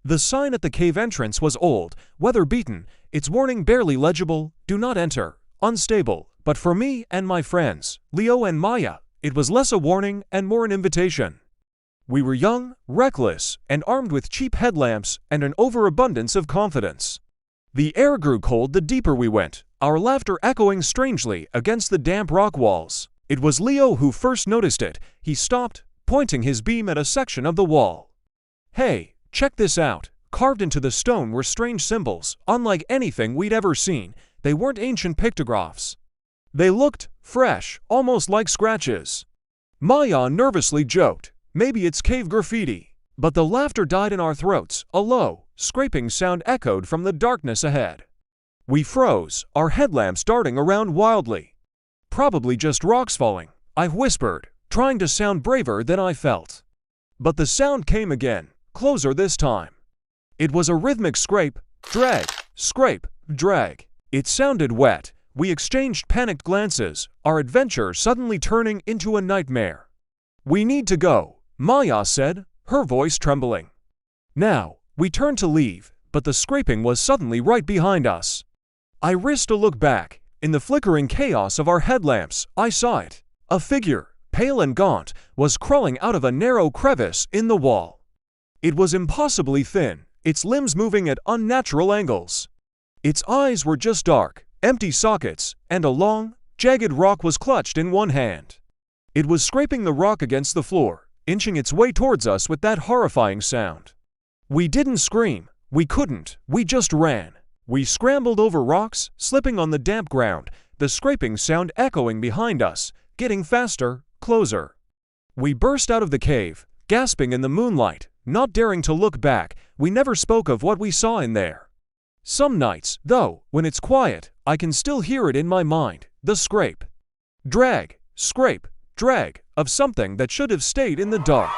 The sign at the cave entrance was old, weather-beaten, its warning barely legible, "Do not enter, unstable," but for me and my friends, Leo and Maya, it was less a warning and more an invitation. We were young, reckless, and armed with cheap headlamps and an overabundance of confidence. The air grew cold the deeper we went, our laughter echoing strangely against the damp rock walls. It was Leo who first noticed it. He stopped, pointing his beam at a section of the wall. "Hey, check this out." Carved into the stone were strange symbols, unlike anything we'd ever seen. They weren't ancient pictographs. They looked fresh, almost like scratches. Maya nervously joked, "Maybe it's cave graffiti." But the laughter died in our throats. A low, scraping sound echoed from the darkness ahead. We froze, our headlamps darting around wildly. "Probably just rocks falling," I whispered, trying to sound braver than I felt. But the sound came again, closer this time. It was a rhythmic scrape, drag, scrape, drag. It sounded wet. We exchanged panicked glances, our adventure suddenly turning into a nightmare. "We need to go," Maya said, her voice trembling. Now, we turned to leave, but the scraping was suddenly right behind us. I risked a look back. In the flickering chaos of our headlamps, I saw it. A figure, pale and gaunt, was crawling out of a narrow crevice in the wall. It was impossibly thin, its limbs moving at unnatural angles. Its eyes were just dark, empty sockets, and a long, jagged rock was clutched in one hand. It was scraping the rock against the floor, inching its way towards us with that horrifying sound. We didn't scream. We couldn't. We just ran. We scrambled over rocks, slipping on the damp ground, the scraping sound echoing behind us, getting faster, closer. We burst out of the cave, gasping in the moonlight, not daring to look back. We never spoke of what we saw in there. Some nights, though, when it's quiet, I can still hear it in my mind, the scrape, drag, scrape, drag, of something that should have stayed in the dark.